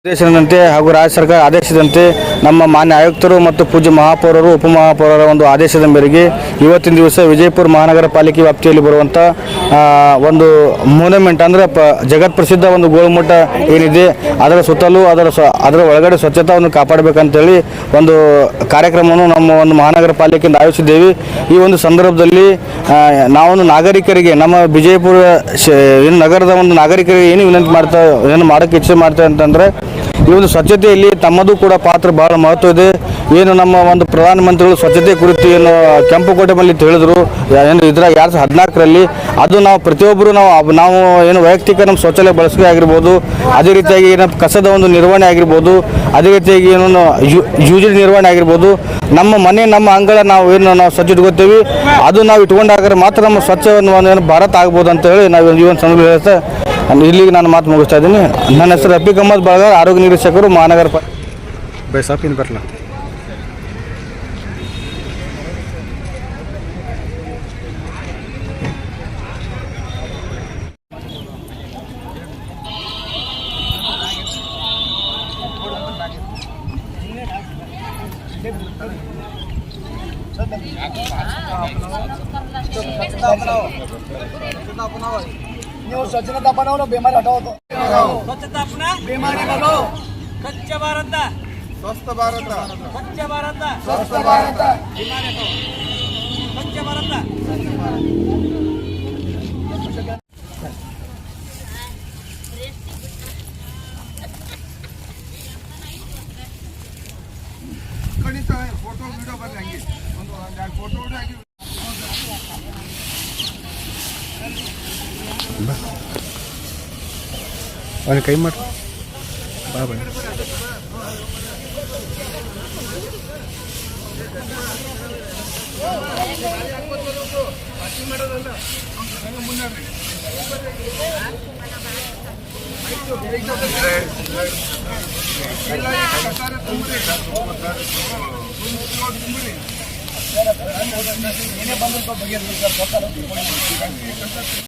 ಆದೇಶದಂತೆ ಹಾಗೂ ರಾಜ್ಯ ಸರ್ಕಾರ ಆದೇಶದಂತೆ ನಮ್ಮ ಮಾನ್ಯ ಆಯುಕ್ತರು ಮತ್ತು ಪೂಜ್ಯ ಮಹಾಪೌರರು ಉಪಮಹಾಪೌರರ ಒಂದು ಆದೇಶದ ಮೇರೆಗೆ ಇವತ್ತಿನ ದಿವಸ ವಿಜಯಪುರ ಮಹಾನಗರ ಪಾಲಿಕೆ ವ್ಯಾಪ್ತಿಯಲ್ಲಿ ಬರುವಂಥ ಒಂದು ಮೊನ್ಯುಮೆಂಟ್ ಅಂದರೆ ಜಗತ್ ಪ್ರಸಿದ್ಧ ಒಂದು ಗೋಳಗುಮ್ಮಟ ಏನಿದೆ ಅದರ ಸುತ್ತಲೂ ಅದರ ಒಳಗಡೆ ಸ್ವಚ್ಛತಾವನ್ನು ಕಾಪಾಡಬೇಕಂತೇಳಿ ಒಂದು ಕಾರ್ಯಕ್ರಮವನ್ನು ನಮ್ಮ ಒಂದು ಮಹಾನಗರ ಪಾಲಿಕೆಯಿಂದ ಆಯೋಜಿಸಿದ್ದೇವೆ. ಈ ಒಂದು ಸಂದರ್ಭದಲ್ಲಿ ನಾವು ನಾಗರಿಕರಿಗೆ ನಮ್ಮ ವಿಜಯಪುರ ನಗರದ ಒಂದು ನಾಗರಿಕರಿಗೆ ಏನು ವಿನಂತಿ ಏನು ಮಾಡೋಕ್ಕೆ ಇಚ್ಛೆ ಮಾಡ್ತೇವೆ ಅಂತಂದರೆ ಈ ಒಂದು ಸ್ವಚ್ಛತೆಯಲ್ಲಿ ತಮ್ಮದು ಕೂಡ ಪಾತ್ರ ಬಹಳ ಮಹತ್ವ ಇದೆ. ಏನು ನಮ್ಮ ಒಂದು ಪ್ರಧಾನಮಂತ್ರಿಗಳು ಸ್ವಚ್ಛತೆ ಕುರಿತು ಏನು ಕೆಂಪುಕೋಟೆ ಮೇಲೆ ಹೇಳಿದ್ರು ಏನು ಇದ್ರಾಗ 2014ರಲ್ಲಿ ಅದು ನಾವು ಪ್ರತಿಯೊಬ್ಬರು ನಾವು ಏನು ವೈಯಕ್ತಿಕ ನಮ್ಮ ಶೌಚಾಲಯ ಬಳಸಿಕೆ ಆಗಿರ್ಬೋದು, ಅದೇ ರೀತಿಯಾಗಿ ಏನು ಕಸದ ಒಂದು ನಿರ್ವಹಣೆ ಆಗಿರ್ಬೋದು, ಅದೇ ರೀತಿಯಾಗಿ ಏನು ಯೂಜಲ್ ನಿರ್ವಹಣೆ ಆಗಿರ್ಬೋದು, ನಮ್ಮ ಮನೆ ನಮ್ಮ ಅಂಗಳ ನಾವು ಸ್ವಚ್ಛ ಇಟ್ಕೋತೀವಿ ಅದು ನಾವು ಇಟ್ಕೊಂಡಾಗ ಮಾತ್ರ ನಮ್ಮ ಸ್ವಚ್ಛವನ್ನು ಏನು ಭಾರತ ಆಗ್ಬೋದು ಅಂತೇಳಿ ನಾವು ಜೀವನ ಸಂದರ್ಭ ಹೇಳ್ತಾ ಇಲ್ಲಿಗೆ ನಾನು ಮಾತು ಮುಗಿಸ್ತಾ ಇದ್ದೀನಿ. ನನ್ನ ಹೆಸರು ರಫೀಕ್ ಅಹಮದ್ ಬಳಗಾರ್, ಆರೋಗ್ಯ ನಿರೀಕ್ಷಕರು ಮಹಾನಗರ ಪಾಲಿಕೆ. ಬರಲ್ಲ ನೀವು ಸ್ವಚ್ಛತಾ बनाओ बीमारी हटाओ तो स्वच्छता अपना बीमारी बनाओ स्वच्छ भारत स्वस्थ भारत स्वच्छ भारत स्वस्थ भारत बीमारी हटाओ स्वच्छ भारत ಕಣಿತ ಫೋಟೋ ವಿಡಿಯೋ ಬರಲಿ ಒಂದು ಫೋಟೋ ಹಾಕಿ ಅವನ ಕೈ ಮಾಡಿ ಬಾಬಾ ಏನೇ ಬಂದು ಬಗೆಹರಿಸ್ತಾರೆ.